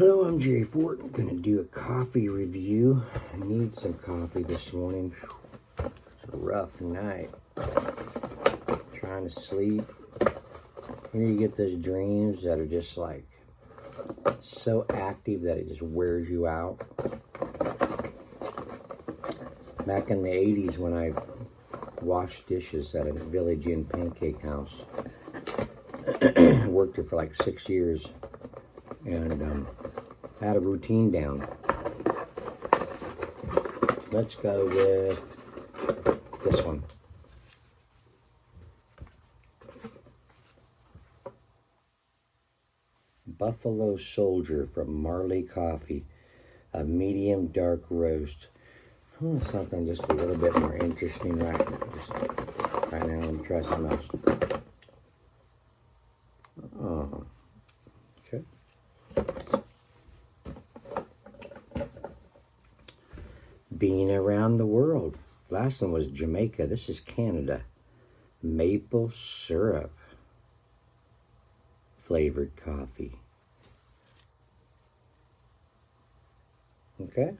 Hello, I'm Jerry Fort. I'm going to do a coffee review. I need some coffee this morning. It's a rough night. Trying to sleep. You get those dreams that are just like so active that it just wears you out. Back in the 80s when I washed dishes at a Village Inn pancake house, I worked there for like 6 years and had a routine down. Let's go with this one. Buffalo Soldier from Marley Coffee, a medium dark roast. Something just a little bit more interesting right now. Let me try something else. Oh, okay. Being around the world. Last one was Jamaica. This is Canada. Maple syrup flavored coffee. Okay.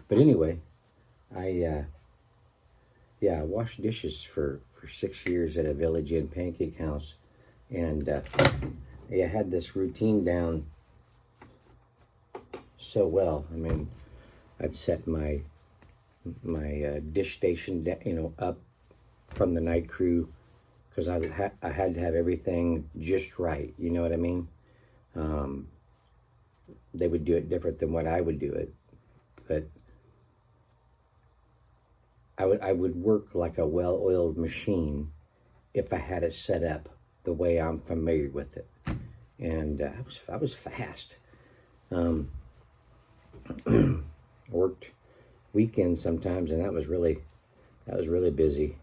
But anyway, I washed dishes for 6 years at a Village Inn pancake house, and I had this routine down so well. I mean, I'd set my dish station, up from the night crew, because I had to have everything just right. You know what I mean? They would do it different than what I would do it, but I would work like a well-oiled machine if I had it set up the way I'm familiar with it, and I was fast. Worked weekends sometimes, and that was really busy.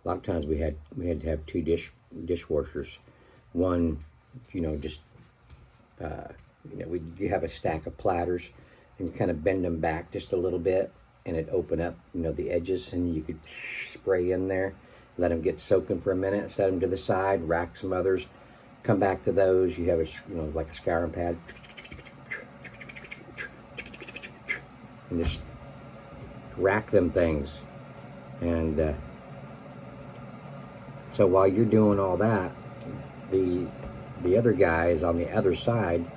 A lot of times we had to have two dishwashers. One, just you have a stack of platters, and you kind of bend them back just a little bit, and it'd open up, the edges, and you could spray in there, let them get soaking for a minute, set them to the side, rack some others, come back to those. You have like a scouring pad, and just rack them things. And so while you're doing all that, the other guy is on the other side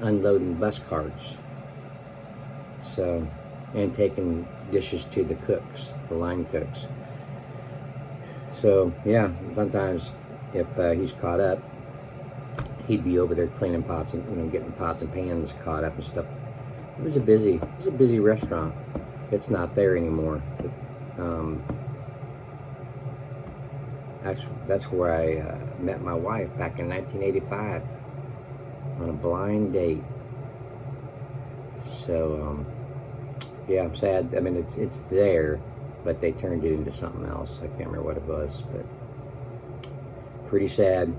unloading bus carts, and taking dishes to the cooks, the line cooks. So yeah, sometimes if he's caught up, he'd be over there cleaning pots and getting pots and pans caught up and stuff. It was a busy restaurant. It's not there anymore. That's where I met my wife back in 1985 on a blind date. So yeah, I'm sad. I mean, it's there, but they turned it into something else. I can't remember what it was, but pretty sad.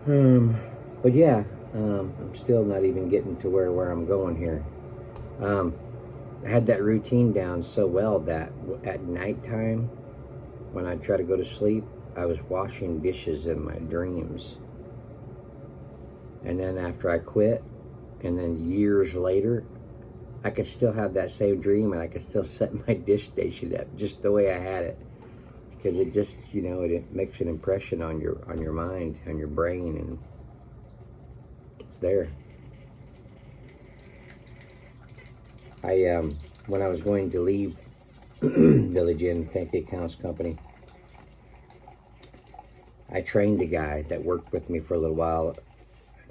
But yeah, I'm still not even getting to where I'm going here. I had that routine down so well that at nighttime, when I try to go to sleep, I was washing dishes in my dreams. And then after I quit, and then years later, I could still have that same dream, and I could still set my dish station up just the way I had it, because it just, it makes an impression on your mind, on your brain, and it's there. When I was going to leave Village Inn Pancake House Company, I trained a guy that worked with me for a little while.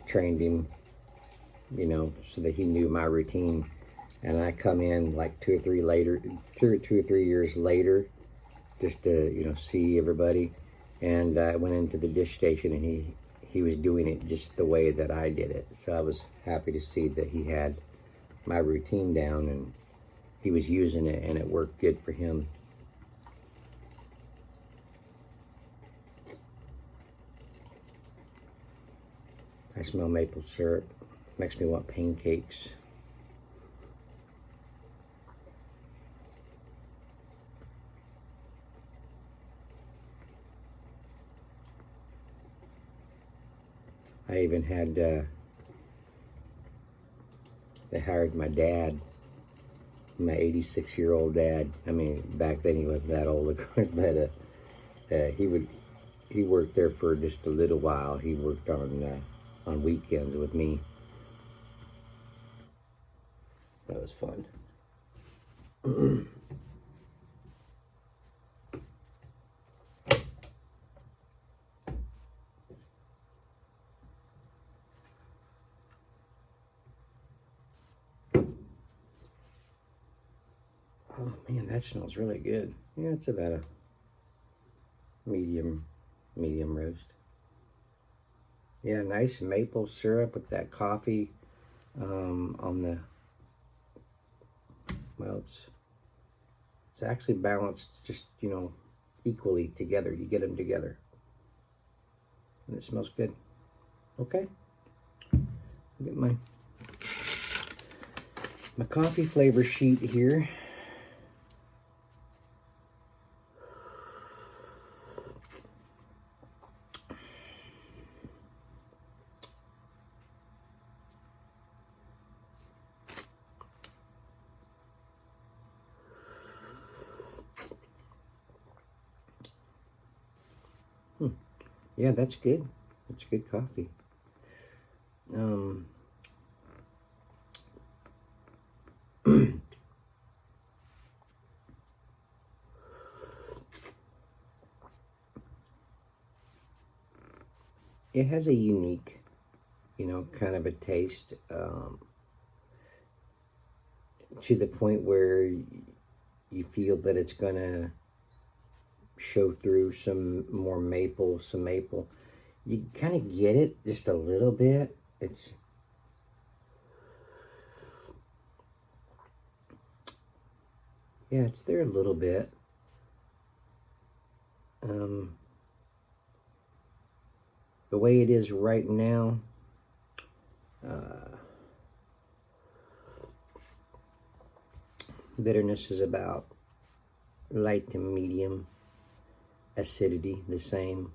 Trained him, so that he knew my routine. And I come in like 2 or 3 years later, just to see everybody. And I went into the dish station, and he was doing it just the way that I did it. So I was happy to see that he had my routine down, and he was using it, and it worked good for him. I smell maple syrup. Makes me want pancakes. I even had, they hired my dad, my 86-year-old dad. I mean, back then he wasn't that old, of course, but he worked there for just a little while. He worked on weekends with me. That was fun. Oh man, that smells really good. Yeah, it's about a medium roast. Yeah, nice maple syrup with that coffee on the, well, it's actually balanced just, equally together. You get them together. And it smells good. Okay. I'll get my coffee flavor sheet here. Yeah, that's good. That's good coffee. It has a unique, kind of a taste, to the point where you feel that it's gonna show through some maple. You kind of get it just a little bit. It's there a little bit. The way it is right now, bitterness is about light to medium. Acidity, the same.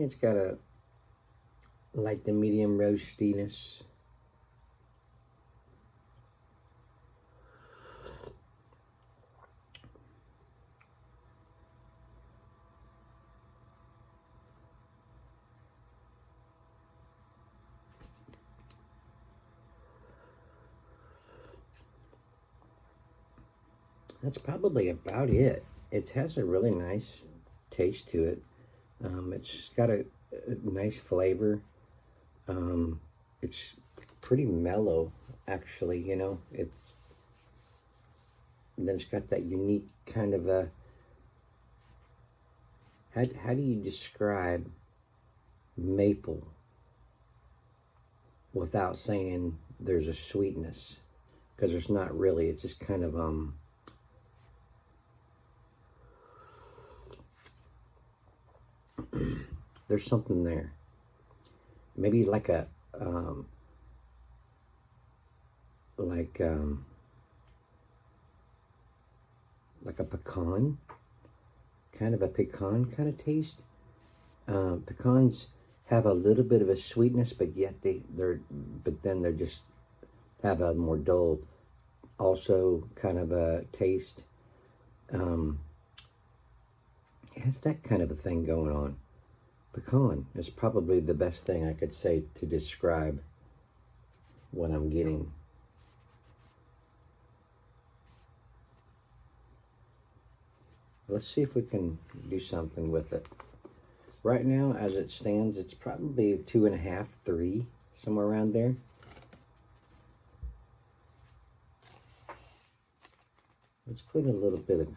It's got a light to medium roastiness. That's probably about it. It has a really nice taste to it. It's got a nice flavor. It's pretty mellow, actually, and then it's got that unique kind of a, how do you describe maple without saying there's a sweetness? Because there's not really. It's just kind of, there's something there. Maybe like a, like a pecan, kind of a pecan kind of taste. Pecans have a little bit of a sweetness, but yet they're just have a more dull, also kind of a taste. It has that kind of a thing going on. Pecan is probably the best thing I could say to describe what I'm getting. Let's see if we can do something with it. Right now, as it stands, it's probably 2.5, 3, somewhere around there. Let's put a little bit of,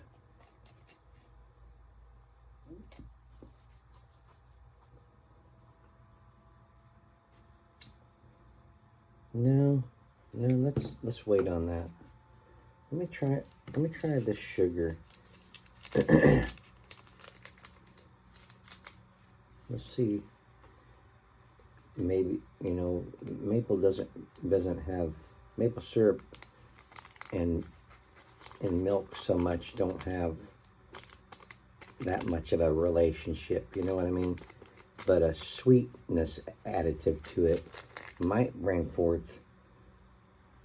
no, let's wait on that. Let me try the sugar. let's see. Maybe, you know, maple doesn't have, maple syrup and milk so much don't have that much of a relationship, you know what I mean? But a sweetness additive to it might bring forth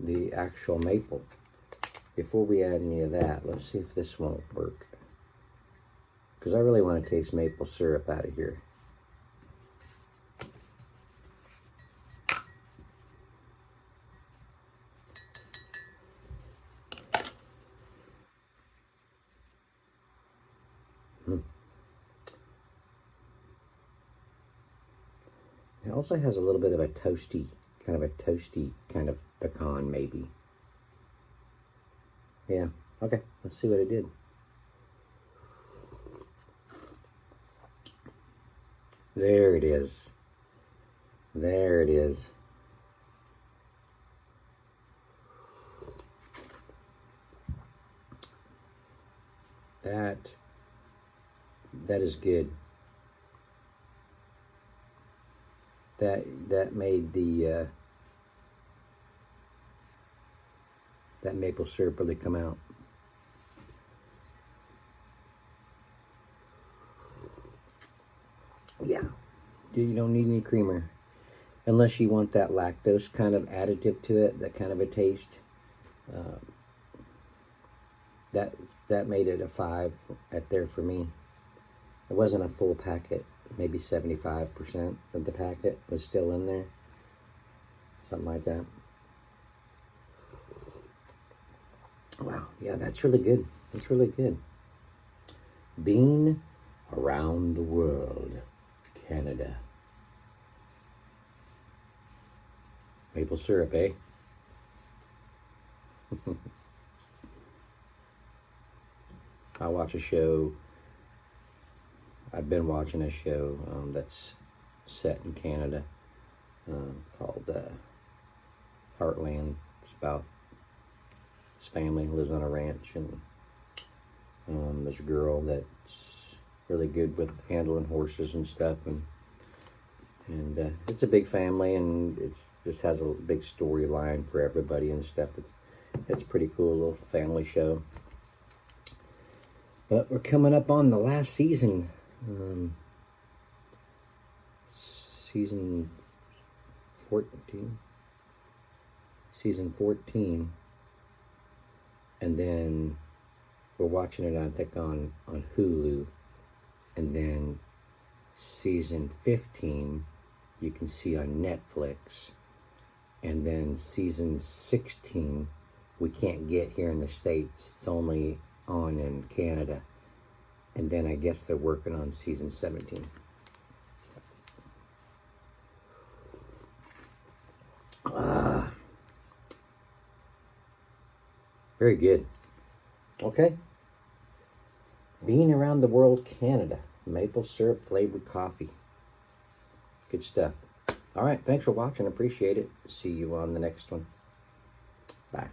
the actual maple. Before we add any of that, let's see if this won't work. Because I really want to taste maple syrup out of here. It also has a little bit of a toasty kind of pecan, maybe. Yeah, okay, let's see what it did. There it is. There it is. That is good. That made the that maple syrup really come out. Yeah, you don't need any creamer unless you want that lactose kind of additive to it, that kind of a taste. That made it a 5 at there for me. It wasn't a full packet. Maybe 75% of the packet was still in there. Something like that. Wow, yeah, that's really good. That's really good. Bean around the world, Canada. Maple syrup, eh? I watch a show. I've been watching a show that's set in Canada called Heartland. It's about this family who lives on a ranch, and there's a girl that's really good with handling horses and stuff, and it's a big family, and this has a big storyline for everybody and stuff. It's a pretty cool little family show. But we're coming up on the last season. Season 14. Season 14. And then we're watching it, I think, on Hulu. And then season 15 you can see on Netflix. And then season 16 we can't get here in the States. It's only on in Canada. And then I guess they're working on season 17. Very good. Okay. Bean around the world, Canada. Maple syrup flavored coffee. Good stuff. All right. Thanks for watching. Appreciate it. See you on the next one. Bye.